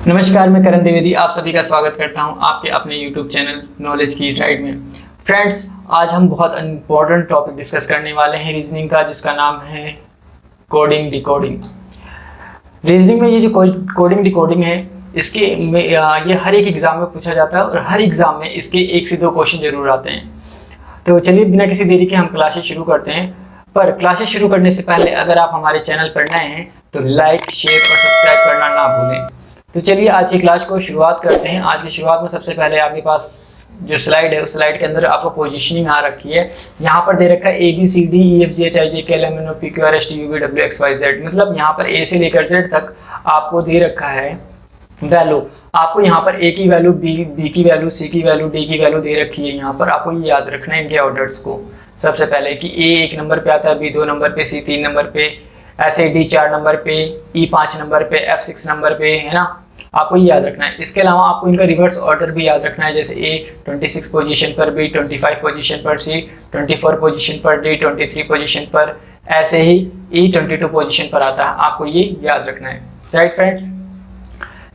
नमस्कार, मैं करण द्विवेदी आप सभी का स्वागत करता हूं आपके अपने YouTube चैनल नॉलेज की राइड में। फ्रेंड्स, आज हम बहुत इम्पोर्टेंट टॉपिक डिस्कस करने वाले हैं रीजनिंग का, जिसका नाम है कोडिंग डिकोडिंग। रीजनिंग में ये जो कोडिंग डिकोडिंग है, इसके में ये हर एक एग्जाम में पूछा जाता है और हर एग्जाम में इसके 1 से 2 क्वेश्चन जरूर आते हैं। तो चलिए बिना किसी देरी के हम क्लासेस शुरू करते हैं। पर क्लासेस शुरू करने से पहले अगर आप हमारे चैनल पर नए हैं तो लाइक, शेयर और सब्सक्राइब करना ना भूलें। तो चलिए आज की क्लास को शुरुआत करते हैं। आज की शुरुआत में सबसे पहले आपके पास जो स्लाइड है, उस स्लाइड के अंदर आपको पोजीशनिंग आ रखी है। यहाँ पर दे रखा है ABCDEFGHIJKLMNOPQRSTUVWXYZ, मतलब यहाँ पर A से लेकर Z तक आपको दे रखा है वैल्यू। आपको यहाँ पर A की वैल्यू, B की वैल्यू, C की वैल्यू, D की वैल्यू दे रखी है। यहाँ पर आपको ये याद रखना है इनके ऑर्डर्स को। सबसे पहले कि A 1 नंबर पे आता है, B 2 नंबर पे, C 3 नंबर पे, ऐसे D 4 नंबर पे, E 5 नंबर पे, F 6 नंबर पे, है ना। आपको ये याद रखना है। इसके अलावा आपको इनका रिवर्स ऑर्डर भी याद रखना है, जैसे A 26 पोजीशन पर, B 25 पोजीशन पर, C 24 पोजीशन पर, D 23 पोजीशन पर, ऐसे ही E 22 पोजीशन पर आता है। आपको ये याद रखना है, राइट फ्रेंड्स।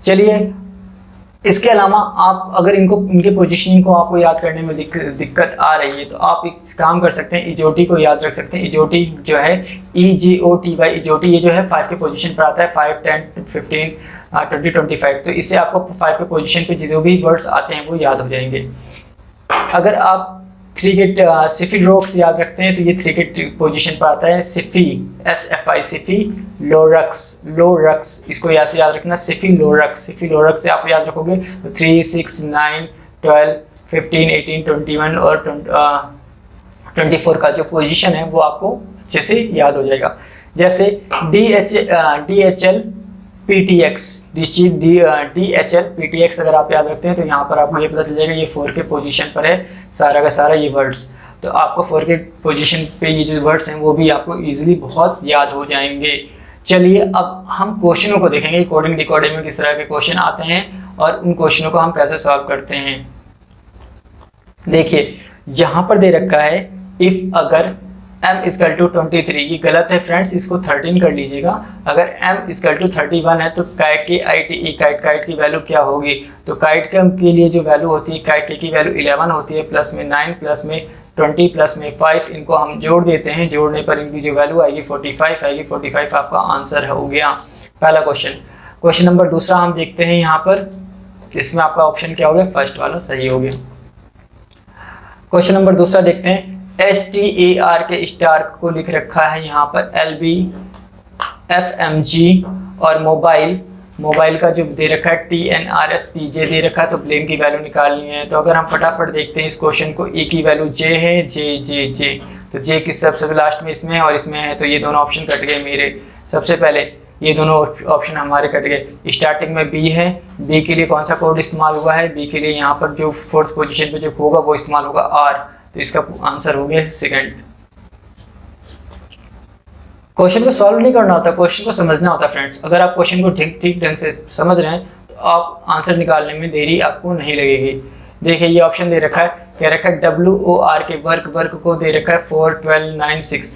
चलिए, इसके अलावा आप अगर इनके पोजीशनिंग को आपको याद करने में दिक्कत आ रही है तो आप एक काम कर सकते हैं, इजोटी को याद रख सकते हैं। इजोटी जो है EJOTY, इजोटी ये जो है 5 के पोजीशन पर आता है, 5, 10, 15, 20, 25। तो इससे आपको 5 के पोजीशन पे जो भी वर्ड्स आते हैं वो याद हो जाएंगे। अगर आप 3 के सिफी रॉक्स याद रखते हैं तो ये 3 के पोजीशन पर आता है, सिफी, SFI, सिफी लोरक्स, इसको यहाँ से याद रखना, सिफी लोरक्स से आप याद रखोगे तो 3, 6, 9, 12, 15, 18, 21 और 24 का जो पोजीशन है वो आपको अच्छे से याद हो जाएगा। जैसे DHL PTX, DHL PTX अगर आप याद रखते हैं तो यहाँ पर आपको ये पता चल जाएगा ये 4 के पोजीशन पर है सारा का सारा ये वर्ड्स। तो आपको 4 के पोजीशन पे ये जो वर्ड्स हैं वो भी आपको इजीली बहुत याद हो जाएंगे। चलिए अब हम क्वेश्चनों को देखेंगे, कोडिंग डिकोडिंग में किस तरह के क्वेश्चन आते हैं और उन क्वेश्चनों को हम कैसे सॉल्व करते हैं। देखिए यहाँ पर दे रखा है इफ अगर m इक्वल टू 23, ये गलत है फ्रेंड्स, इसको 13 कर लीजिएगा। अगर m इक्वल टू 31 है तो काइट की वैल्यू क्या होगी। तो काइट के लिए जो वैल्यू होती है, काइट की वैल्यू 11 होती है, प्लस में 9, प्लस में 20, प्लस में 5, इनको हम जोड़ देते हैं। जोड़ने पर इनकी जो वैल्यू आएगी 45 आएगी। 45 आपका आंसर हो गया पहला क्वेश्चन। क्वेश्चन नंबर दूसरा हम देखते हैं यहाँ पर, इसमें आपका ऑप्शन क्या हो गया, फर्स्ट वाला सही हो गया। क्वेश्चन नंबर दूसरा देखते हैं। STAR के स्टार को लिख रखा है यहाँ पर LB FMG, और मोबाइल का जो दे रखा है TNRS PJ दे रखा है, तो ब्लेम की वैल्यू निकालनी है। तो अगर हम फटाफट देखते हैं इस क्वेश्चन को, A की वैल्यू J है, J तो J किस सबसे लास्ट में इसमें है और इसमें है, तो ये दोनों ऑप्शन कट गए मेरे। सबसे पहले ये दोनों ऑप्शन हमारे कट गए। स्टार्टिंग में B है, B के लिए कौन सा कोड इस्तेमाल हुआ है, B के लिए यहाँ पर जो 4th पोजीशन पे जो होगा वो इस्तेमाल होगा R, तो इसका आंसर हो गया सेकंड। क्वेश्चन को सॉल्व नहीं करना होता, क्वेश्चन को समझना होता फ्रेंड्स। अगर आप क्वेश्चन को ठीक ढंग से समझ रहे हैं तो आप आंसर निकालने में देरी आपको नहीं लगेगी। देखिए ये ऑप्शन दे रखा है, कह रखा है WOR के वर्क को दे रखा है 4, 12, 9, 6।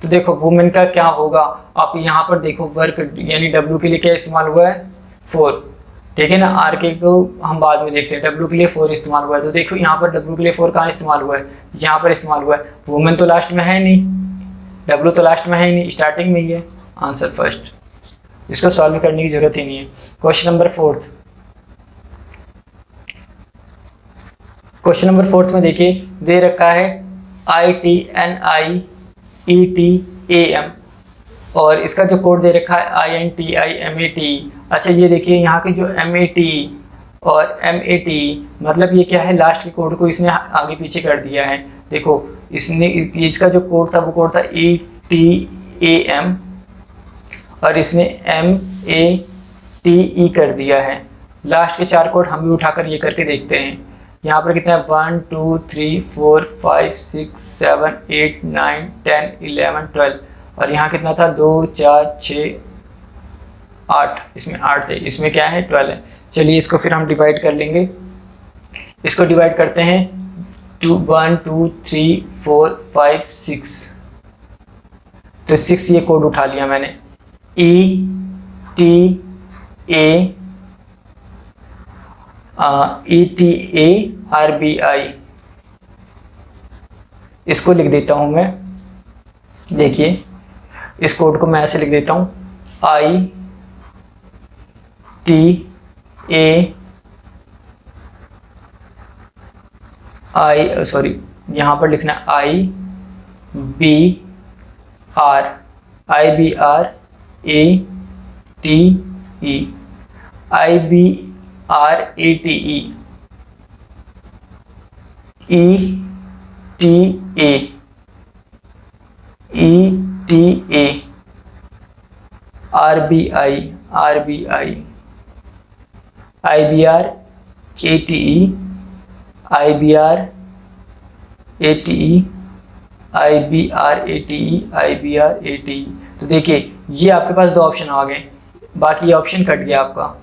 तो देखो वुमेन का क्या होगा, आप यहाँ पर देखो वर्क यानी W के लिए क्या इस्तेमाल हुआ है, 4, ठीक है ना। R के को हम बाद में देखते हैं, W के लिए 4 इस्तेमाल हुआ है। तो देखो यहाँ पर W के लिए 4 कहाँ इस्तेमाल हुआ है, यहाँ पर इस्तेमाल हुआ है। वुमेन तो लास्ट में है नहीं, W तो लास्ट में है ही नहीं, स्टार्टिंग में ही है। आंसर फर्स्ट, इसको सॉल्व करने की जरूरत ही नहीं है। Question number 4th, question number 4th में देखिए दे रखा है ITNIETAM, और इसका जो कोड दे रखा है INTIMAT। अच्छा ये देखिए यहाँ के जो MAT और MAT, मतलब ये क्या है, लास्ट के कोड को इसने आगे पीछे कर दिया है। देखो इसने इसका जो कोड था वो कोड था ETAM और इसने MATE कर दिया है। लास्ट के 4 कोड हम भी उठाकर ये करके देखते हैं। यहाँ पर कितना है, 1, 2, 3, 4, 5, 6, 7, 8, 9, 10, 11, 12, और यहाँ कितना था, 2, 4, 6, 8, इसमें 8 थे, इसमें क्या है 12 है। चलिए इसको फिर हम डिवाइड कर लेंगे। इसको डिवाइड करते हैं 1, 2, 3, 4, 5, 6, तो 6 ये कोड उठा लिया मैंने, ETA ETARBI, इसको लिख देता हूं मैं। देखिए इस कोड को मैं ऐसे लिख देता हूं, ITAI, सॉरी यहां पर लिखना IBRATE। तो देखिए ये आपके पास दो ऑप्शन आ गए, बाकी ऑप्शन कट गया आपका।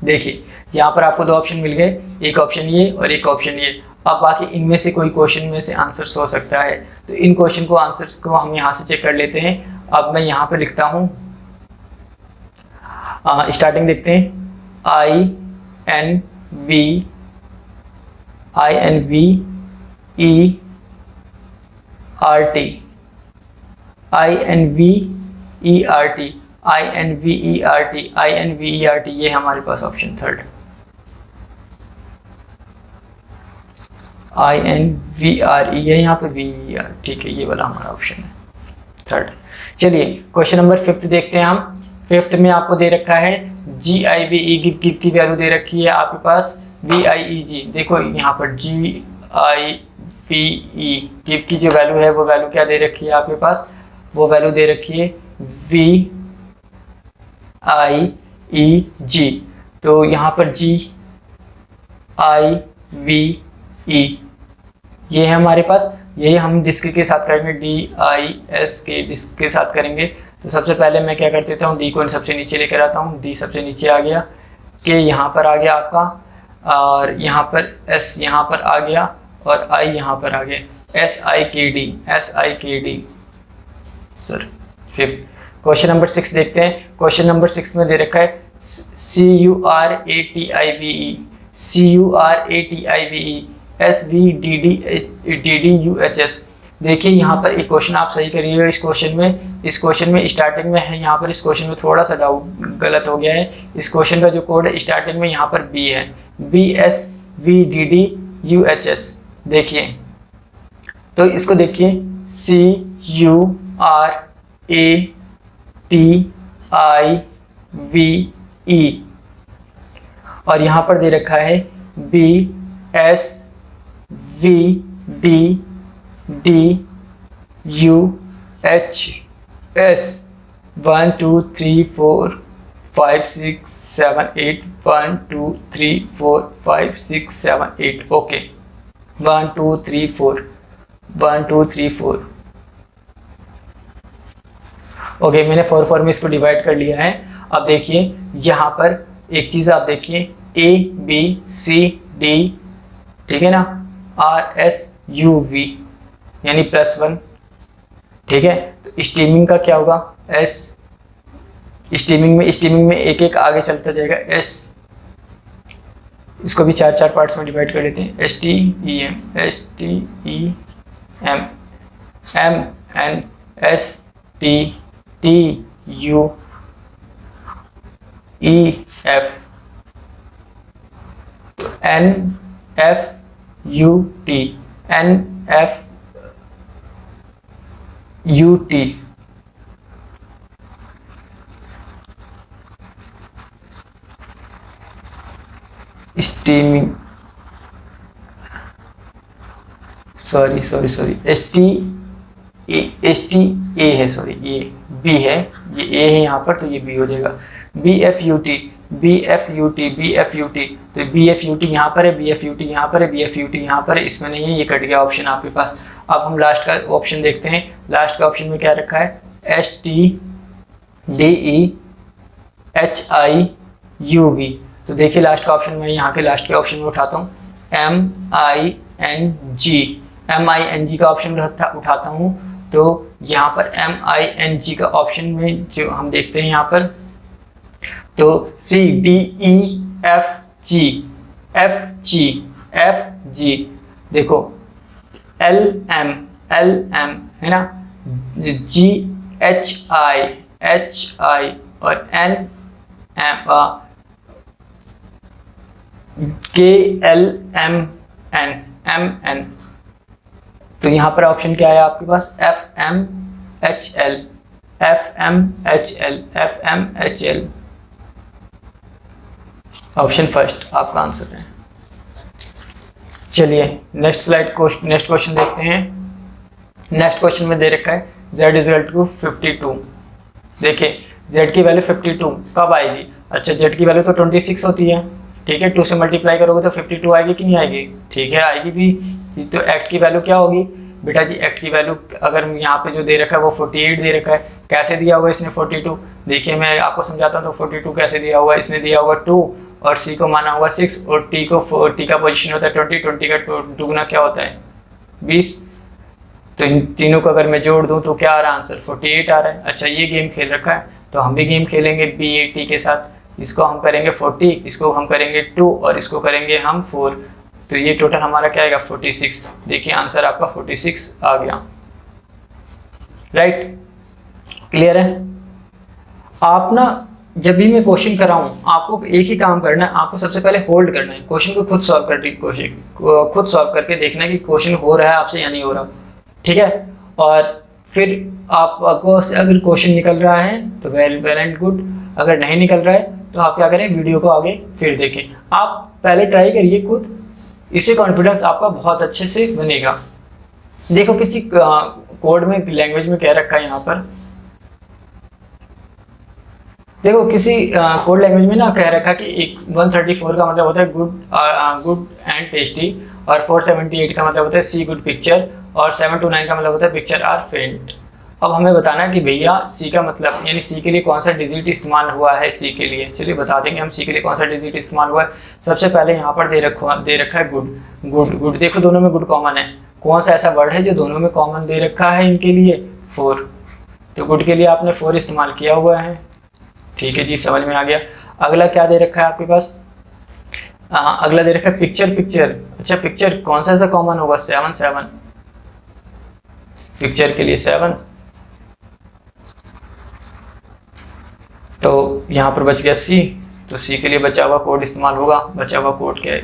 देखिए यहाँ पर आपको दो ऑप्शन मिल गए, एक ऑप्शन ये और एक ऑप्शन ये। अब बाकी इनमें से कोई क्वेश्चन में से आंसर्स हो सकता है, तो इन क्वेश्चन को आंसर्स को हम यहाँ से चेक कर लेते हैं। अब मैं यहाँ पे लिखता हूँ, स्टार्टिंग देखते हैं, INVERT, ये हमारे पास ऑप्शन थर्ड, INVRE है यहाँ पे VER, ठीक है, ये वाला हमारा ऑप्शन है थर्ड। चलिए क्वेश्चन नंबर 5 देखते हैं हम। 5 में आपको दे रखा है GIVE, गिव की वैल्यू दे रखी है आपके पास VIEG। देखो यहाँ पर GIVE गिव की जो वैल्यू है वो वैल्यू क्या दे रखी है आपके पास, वो वैल्यू दे रखी है VIEG। तो यहाँ पर GIVE ये है हमारे पास, यही हम डिस्क के साथ करेंगे, DIS के डिस्क के साथ करेंगे। तो सबसे पहले मैं क्या कर देता हूँ, D को सबसे नीचे लेकर आता हूँ, D सबसे नीचे आ गया, K यहाँ पर आ गया आपका, और यहाँ पर S यहाँ पर आ गया, और I यहाँ पर आ गया, SIKD सर 5। क्वेश्चन नंबर 6 देखते हैं। क्वेश्चन नंबर 6 में दे रखा है CURATIVE SVDDUHS। देखिए यहाँ पर एक क्वेश्चन आप सही करिए, इस क्वेश्चन में स्टार्टिंग में है, यहाँ पर इस क्वेश्चन में थोड़ा सा डाउट गलत हो गया है। इस क्वेश्चन का जो कोड है स्टार्टिंग में यहाँ पर B है, BSVDDUHS। देखिए तो इसको देखिए CURATIVE, और यहाँ पर दे रखा है BSVDDUHS 1 2 3 4 5 6 7 8 1 2 3 4 5 6 7 8। ओके 1 2 3 4 1 2 3 4। ओके मैंने 4 में इसको डिवाइड कर लिया है। अब देखिए यहाँ पर एक चीज आप देखिए, ABCD, ठीक है ना, RSUV यानी +1, ठीक है। तो स्टीमिंग का क्या होगा, S, स्टीमिंग में एक एक आगे चलता जाएगा, S, इसको भी 4 पार्ट्स में डिवाइड कर लेते हैं, STEM MNSTTUEF NFUT steaming, sorry STA है, सॉरी ये B है, ये A है यहाँ पर, तो ये B हो जाएगा। BFUT, तो BFUT यहाँ पर है, BFUT यहाँ पर है, BFUT यहाँ पर है, इसमें नहीं है, ये कट गया ऑप्शन आपके पास। अब हम लास्ट का ऑप्शन देखते हैं। लास्ट का ऑप्शन में क्या रखा है, STDEHIUV। तो देखिए लास्ट का ऑप्शन में, यहाँ के लास्ट के ऑप्शन में उठाता हूँ, MING का ऑप्शन उठाता हूँ। तो यहाँ पर MING का ऑप्शन में जो हम देखते हैं यहाँ पर, तो CDEFG एफ जी देखो एल एम है ना, एच आई और एन के एल एम एन। तो यहाँ पर ऑप्शन क्या है आपके पास, F M H L. Option first आपका आंसर है। चलिए नेक्स्ट क्वेश्चन देखते हैं। नेक्स्ट क्वेश्चन में दे रखा है z इज इक्वल टू 52। देखिए z की वैल्यू 52 कब आएगी? अच्छा z की वैल्यू तो 26 होती है, ठीक है, 2 से मल्टीप्लाई करोगे तो 52 आएगी कि नहीं आएगी? ठीक है आएगी भी। तो एक्ट की वैल्यू क्या होगी बेटा जी? एक्ट की वैल्यू अगर यहाँ पे जो दे रखा है वो 48 दे रखा है। कैसे दिया होगा इसने 42? देखिए मैं आपको समझाता हूँ। तो 42 कैसे दिया होगा, इसने दिया होगा 2 और c को माना होगा 6 और t का पोजीशन होता है 20 का 2 गुना क्या होता है 20। तो इन तीनों को अगर मैं जोड़ दूं तो क्या आ रहा है आंसर? 48 आ रहा है। अच्छा ये गेम खेल रखा है तो हम भी गेम खेलेंगे BAT के साथ। इसको हम करेंगे 40, इसको हम करेंगे 2 और इसको करेंगे हम 4। तो ये टोटल हमारा क्या आएगा 46। देखिए आंसर आपका 46 आ गया। राइट, क्लियर है? आप ना जब भी मैं क्वेश्चन कराऊं आपको एक ही काम करना है, आपको सबसे पहले होल्ड करना है, क्वेश्चन को खुद सॉल्व करने की कोशिश, खुद सॉल्व करके देखना है कि क्वेश्चन हो रहा है आपसे या नहीं हो रहा, ठीक है? और फिर आपको अगर क्वेश्चन निकल रहा है तो वेल एंड गुड, अगर नहीं निकल रहा है तो आप क्या करें, वीडियो को आगे फिर देखें। आप पहले ट्राई करिए खुद, इससे कॉन्फिडेंस आपका बहुत अच्छे से बनेगा। देखो किसी कोड में लैंग्वेज में कह रखा है यहाँ पर, देखो किसी कोड लैंग्वेज में ना कह रखा कि 134 का मतलब होता है गुड एंड टेस्टी, और 478 का मतलब होता है सी गुड पिक्चर, और 729 का मतलब होता है पिक्चर आर फेंट। अब हमें बताना है कि भैया सी का मतलब यानी सी के लिए कौन सा डिजिट इस्तेमाल हुआ है सी के लिए। चलिए बता देंगे हम सी के लिए कौन सा डिजिट इस्तेमाल हुआ है। सबसे पहले यहाँ पर दे रखा है गुड। देखो दोनों में गुड कॉमन है, कौन सा ऐसा वर्ड है जो दोनों में कॉमन दे रखा है इनके लिए? 4। तो गुड के लिए आपने 4 इस्तेमाल किया हुआ है, ठीक है जी, समझ में आ गया। अगला क्या दे रखा है आपके पास? अगला दे रखा है पिक्चर। अच्छा पिक्चर कौन सा ऐसा कॉमन होगा? 7 पिक्चर के लिए 7। तो यहाँ पर बच गया सी, तो सी के लिए बचा हुआ कोड इस्तेमाल होगा। बचा हुआ कोड क्या है?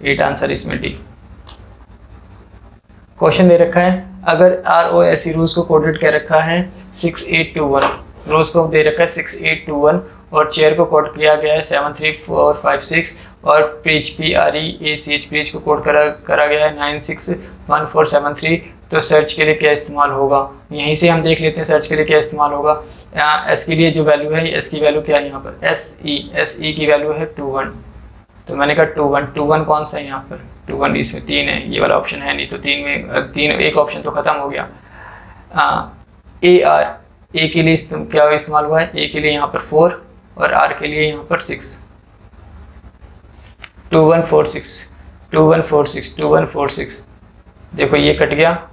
8 आंसर इसमें डी। क्वेश्चन दे रखा है अगर ROSE रोज को कोडेड कर रखा है 6821, रोज को दे रखा है 6821 और चेयर को कोड किया गया है 73456 और पेज PREACH पेज को कोड करा गया है 961473। तो सर्च के लिए क्या इस्तेमाल होगा? यहीं से हम देख लेते हैं सर्च के लिए क्या इस्तेमाल होगा। एस के लिए जो वैल्यू है, एस की वैल्यू क्या है यहाँ पर? SE की वैल्यू है 21। तो मैंने कहा 21 कौन सा है यहाँ पर? 21 इसमें 3 है, ये वाला ऑप्शन है नहीं, तो 3 में 3 एक ऑप्शन तो खत्म हो गया। AR ए के लिए क्या इस्तेमाल हुआ है? ए के लिए यहाँ पर 4 और आर के लिए यहाँ पर 6। 2146 देखो ये कट गया,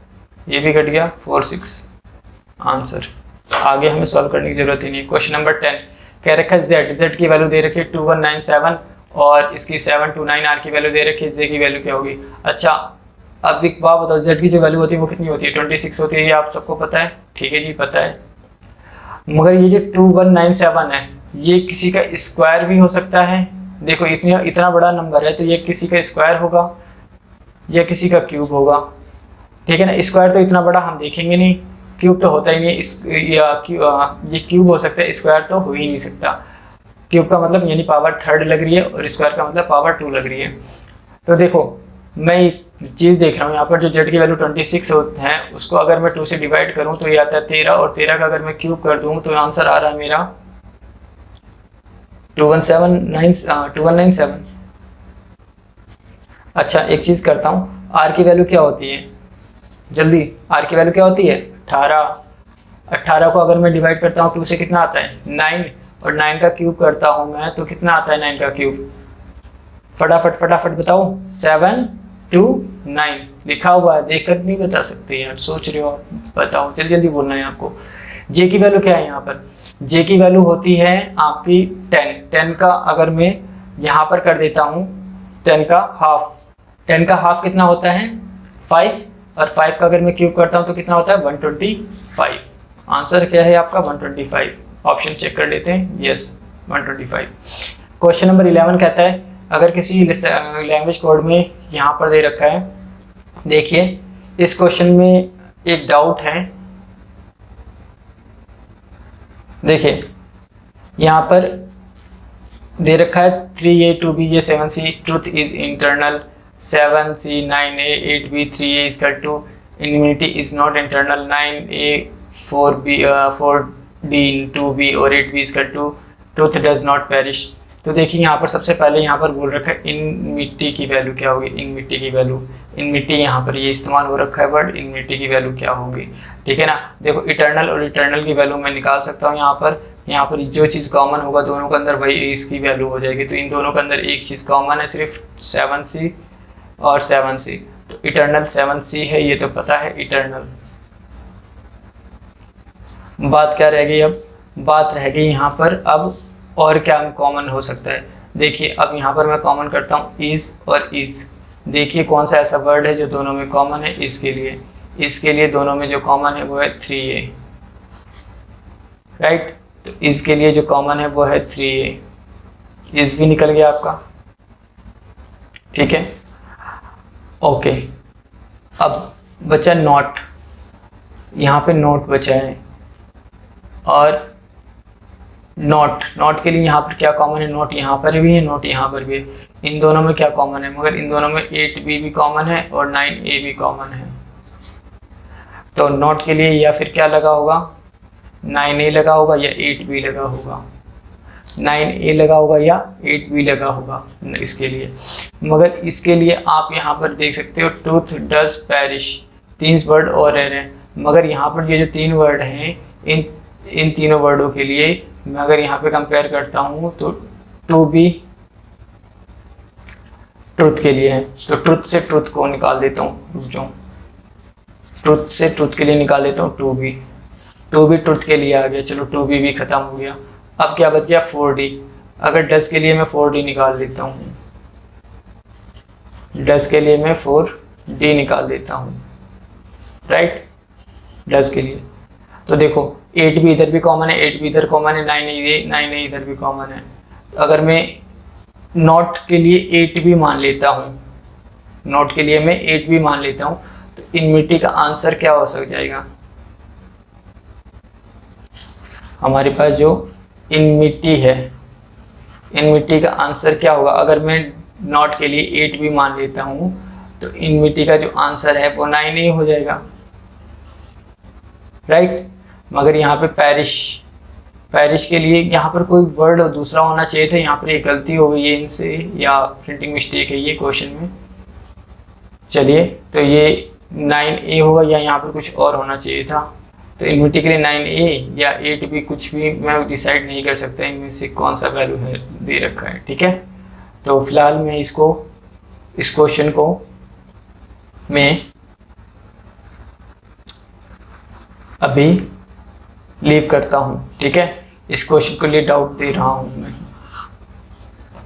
ये भी कट गया, 46 आंसर। आगे हमें सॉल्व करने की जरूरत ही नहीं। क्वेश्चन नंबर 10 कह रखा है z की वैल्यू दे रखी है 2197 और इसकी 729 आर की वैल्यू दे रखी है, z की वैल्यू क्या होगी? अच्छा अब एक बात बताओ, z की जो वैल्यू होती है वो कितनी होती है? 26 होती है, ये आप सबको पता है, ठीक है जी पता है। मगर ये जो 2197 है ये किसी का स्क्वायर भी हो सकता है। देखो इतना बड़ा नंबर है तो ये किसी का स्क्वायर होगा या किसी का क्यूब होगा, ठीक है ना। स्क्वायर तो इतना बड़ा हम देखेंगे नहीं, क्यूब तो होता ही नहीं, ये क्यूब हो सकता है, स्क्वायर तो हो ही नहीं सकता। क्यूब का मतलब यानी पावर 3 लग रही है और स्क्वायर का मतलब पावर 2 लग रही है। तो देखो मैं एक चीज़ देख रहा हूँ यहाँ पर जो z की वैल्यू 26 है उसको अगर मैं 2 से डिवाइड करूँ तो ये आता है 13 और 13 का अगर मैं क्यूब कर दूँ तो आंसर आ रहा है मेरा 2197। अच्छा एक चीज़ करता हूँ, r की वैल्यू क्या होती है? जल्दी r की वैल्यू क्या होती है? 18 को अगर मैं डिवाइड करता हूँ 2 से कितना आता है? 9 और 9 का क्यूब करता हूँ मैं तो कितना आता है 9 का क्यूब? फटाफट बताओ। 729 लिखा हुआ है, देखकर नहीं बता सकते यार, सोच रहे हो बताओ, जल्दी बोलना है आपको। जे की वैल्यू क्या है यहाँ पर? जे की वैल्यू होती है आपकी 10 का अगर मैं यहाँ पर कर देता हूँ 10 का हाफ। 10 का हाफ कितना होता है 5, और 5 का अगर मैं क्यूब करता हूँ तो कितना होता है 125। आंसर क्या है आपका 125। ऑप्शन चेक कर लेते हैं, यस 125। क्वेश्चन नंबर 11 कहता है अगर किसी लैंग्वेज कोड में यहाँ पर दे रखा है, देखिए इस क्वेश्चन में एक डाउट है। देखिए यहाँ पर दे रखा है 3a 2b ये 7c truth is internal, 7c 9a 8b 3a is equal to infinity is not internal, 9a 4b 4d 2b और 8b is equal to truth does not perish। तो देखिए यहाँ पर सबसे पहले यहाँ पर बोल रखा है इन मिट्टी की वैल्यू क्या होगी, इन मिट्टी की वैल्यू, इन मिट्टी यहाँ पर ये इस्तेमाल हो रखा है वर्ड, इन मिट्टी की वैल्यू क्या होगी, ठीक है ना। देखो इटर्नल और इटर्नल की वैल्यू मैं निकाल सकता हूँ यहाँ पर जो चीज़ कॉमन होगा दोनों के अंदर वही इसकी वैल्यू हो जाएगी। तो इन दोनों के अंदर एक चीज़ कॉमन है सिर्फ 7c और 7c, तो इटर्नल 7c है, ये तो पता है इटर्नल। बात क्या रह गई अब, बात रह गई यहाँ पर अब और क्या कॉमन हो सकता है। देखिए अब यहाँ पर मैं कॉमन करता हूँ इज और इज। देखिए कौन सा ऐसा वर्ड है जो दोनों में कॉमन है, इसके लिए दोनों में जो कॉमन है वो है 3a, राइट। तो इसके लिए जो कॉमन है वो है 3a, इस भी निकल गया आपका, ठीक है ओके। अब बचा नॉट, यहाँ पे नोट बचा है, और नॉट के लिए यहाँ पर क्या कॉमन है, नोट यहाँ पर भी है, नोट यहाँ पर भी है। इन दोनों में क्या कॉमन है, मगर इन दोनों में 8b भी कॉमन है और 9a भी कॉमन है। तो नॉट के लिए या फिर क्या लगा होगा 9a लगा होगा या 8b लगा होगा, 9a लगा होगा या 8b लगा होगा इसके लिए। मगर इसके लिए आप यहाँ पर देख सकते हो ट्रूथ डज पैरिश, 3 वर्ड और रह रहे हैं। मगर यहाँ पर ये जो 3 वर्ड हैं इन तीनों वर्डों के लिए मैं अगर यहाँ पे कंपेयर करता हूँ तो 2b ट्रुथ के लिए है, तो ट्रुथ से ट्रुथ को निकाल देता हूँ, रुक जाऊँ, ट्रुथ से ट्रुथ के लिए निकाल देता हूँ 2b ट्रुथ के लिए आ गया, चलो 2b भी खत्म हो गया। अब क्या बच गया 4d, अगर डस के लिए मैं 4d निकाल लेता हूँ, डस के लिए मैं 4d निकाल देता हूँ, राइट, डस के लिए। तो देखो 8b इधर भी कॉमन है, 8b इधर कॉमन है, 9a इधर भी कॉमन है। तो अगर मैं नॉट के लिए 8b मान लेता हूँ, नॉट के लिए मैं 8b मान लेता हूँ, तो इनमिटी का आंसर क्या हो सक जाएगा, हमारे पास जो इनमिटी है, इनमिटी का आंसर क्या होगा। अगर मैं नॉट के लिए 8b मान लेता हूँ तो इनमिटी का जो आंसर है वो 9a हो जाएगा, राइट। मगर यहाँ पे पैरिश के लिए यहाँ पर कोई वर्ड दूसरा होना चाहिए था, यहाँ पर एक गलती हो गई है इनसे या प्रिंटिंग मिस्टेक है ये क्वेश्चन में। चलिए तो ये 9a होगा या यहाँ पर कुछ और होना चाहिए था। तो इनमिटी के लिए 9a या 8b कुछ भी मैं डिसाइड नहीं कर सकता, इनमें से कौन सा वैल्यू है दे रखा है, ठीक है। तो फिलहाल मैं इस क्वेश्चन को मैं अभी लीव करता हूँ, ठीक है। इस क्वेश्चन के लिए डाउट दे रहा हूँ मैं।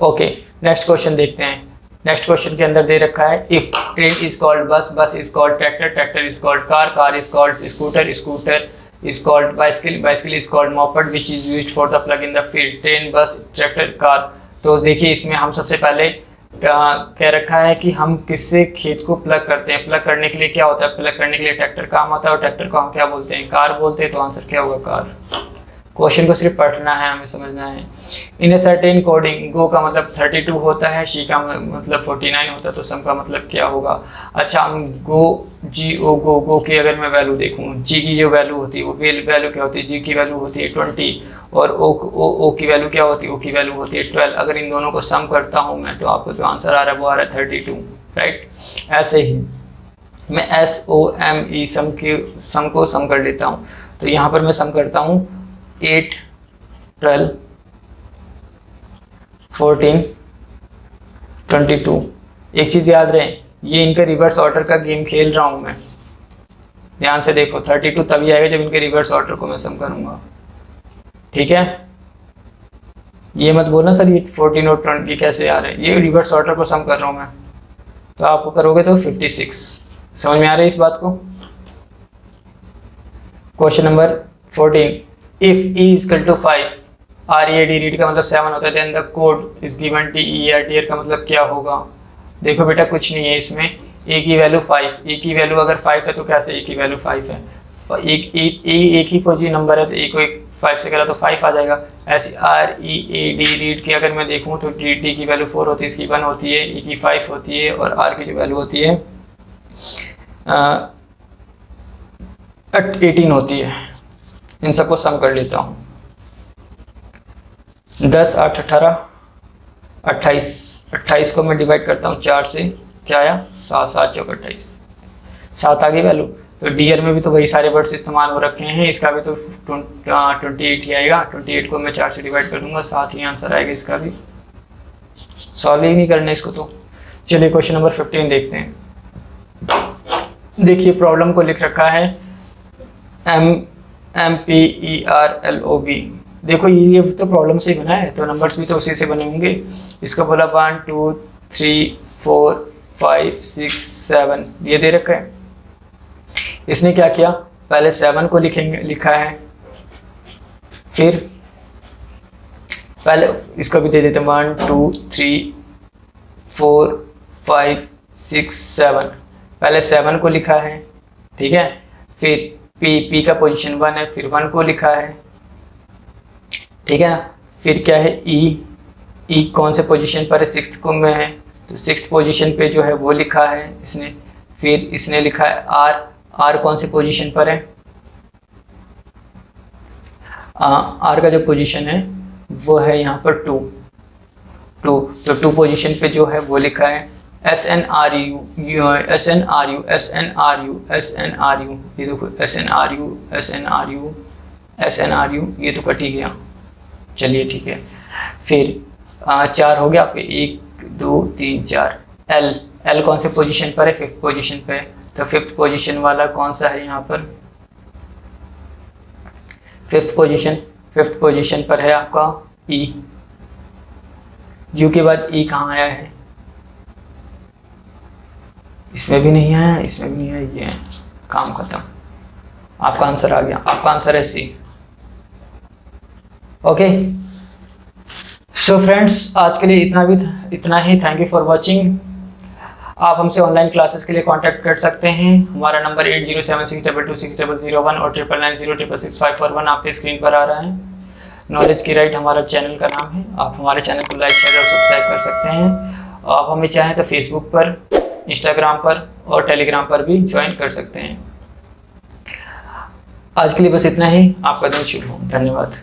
ओके नेक्स्ट क्वेश्चन देखते हैं। नेक्स्ट क्वेश्चन के अंदर दे रखा है इफ ट्रेन इज कॉल्ड बस, बस is called tractor, tractor is called car, car is called scooter, scooter is called bicycle, bicycle is called moped which is used for the plug in the field, train bus tractor car. तो देखिए इसमें हम सबसे पहले कह रखा है कि हम किससे खेत को प्लग करते हैं। प्लग करने के लिए क्या होता है, प्लग करने के लिए ट्रैक्टर काम आता है और ट्रैक्टर को हम क्या बोलते हैं, कार बोलते हैं। तो आंसर क्या होगा कार। क्वेश्चन को सिर्फ पढ़ना है, हमें समझना है। इन ए सर्टेन कोडिंग गो का मतलब 32 होता है, शी का मतलब 49 होता है, तो सम का मतलब क्या होगा। अच्छा हम गो जी ओ गो की अगर मैं वैल्यू देखूँ, जी की जो वैल्यू होती है वो वैल्यू क्या होती है, जी की वैल्यू होती है 20 और ओ की वैल्यू क्या होती है, ओ की वैल्यू होती है 12। अगर इन दोनों को सम करता हूँ मैं तो आपको जो आंसर आ रहा है वो आ रहा है 32, राइट। ऐसे ही मैं SOME सम को सम कर लेता हूँ। तो यहाँ पर मैं सम करता हूँ 8, 12, 14, 22। एक चीज़ याद रहे, ये इनका रिवर्स ऑर्डर का गेम खेल रहा हूँ मैं, ध्यान से देखो। 32 तभी आएगा जब इनके रिवर्स ऑर्डर को मैं सम करूँगा, ठीक है। ये मत बोलना सर ये 14 और 20 कैसे आ रहे हैं, ये रिवर्स ऑर्डर पर सम कर रहा हूँ मैं। तो आपको करोगे तो 56। समझ में आ रही है इस बात को। Question number 14, if E is equal to 5, R E D read का मतलब 7 होता है, then the code is given T E R D का मतलब क्या होगा। देखो बेटा कुछ नहीं है इसमें, ए की वैल्यू 5, ए की वैल्यू अगर 5 है तो कैसे ए की वैल्यू 5 है, एक ही कोई नंबर है तो ए को 5 से करा तो 5 आ जाएगा। ऐसे R E A D read की अगर मैं देखूँ तो डी की वैल्यू 4 होती है, इसकी 1 होती है, ए की 5 होती है और आर की जो वैल्यू होती है 18 होती है। इन सबको सम कर लेता हूँ। 10 8 18 28, 28 को मैं डिवाइड करता हूँ 4 से, क्या आया 7, 7 चौक 28, 7 आ गई वैल्यू। तो डीयर में भी तो वही सारे वर्ड्स इस्तेमाल हो रखे हैं, इसका भी तो 28 ही आएगा। 28 को मैं 4 से डिवाइड कर दूंगा, 7 ही आंसर आएगा इसका भी। सॉल्व ही नहीं करना इसको तो। चलिए क्वेश्चन नंबर 15 देखते हैं। देखिए प्रॉब्लम को लिख रखा है MPERLOB। देखो ये तो प्रॉब्लम से ही बना है तो नंबर्स भी तो उसी से बने होंगे। इसको बोला 1 2 3 4 5 6 7, ये दे रखा है। इसने क्या किया, पहले 7 को लिखा है, फिर पहले इसको भी दे देते हैं 1 2 3 4 5 6 7, पहले 7 को लिखा है, ठीक है। फिर पी का पोजीशन 1 है, फिर 1 को लिखा है, ठीक है ना। फिर क्या है ई कौन से पोजीशन पर है, 6th को में है तो 6th पोजीशन पे जो है वो लिखा है इसने। फिर इसने लिखा है आर कौन से पोजीशन पर है, आर का जो पोजीशन है वो है यहाँ पर 2, तो 2 पोजीशन पे जो है वो लिखा है SNRU, ये देखो SNRU, ये तो कट ही गया। चलिए ठीक है, फिर 4 हो गया पे, 1 2 3 4। एल कौन से पोजीशन पर है, 5th पोजीशन पे है, तो 5th पोजीशन वाला कौन सा है यहाँ पर, 5th पोजीशन पर है आपका ई। यू के बाद ई कहाँ आया है, इसमें भी नहीं आया, इसमें भी नहीं आया, ये है, काम खत्म। आपका आंसर आ गया, आपका आंसर है सी। ओके सो फ्रेंड्स, आज के लिए इतना ही। Thank you for watching. आप हमसे ऑनलाइन क्लासेस के लिए कांटेक्ट कर सकते हैं। हमारा नंबर 8076226001 और 9906666541 आपके स्क्रीन पर आ रहा है। नॉलेज की राइट हमारा चैनल का नाम है। आप हमारे चैनल को लाइक शेयर और सब्सक्राइब कर सकते हैं। आप हमें चाहें तो फेसबुक पर, इंस्टाग्राम पर और टेलीग्राम पर भी ज्वाइन कर सकते हैं। आज के लिए बस इतना ही। आपका दिन शुभ हो। धन्यवाद।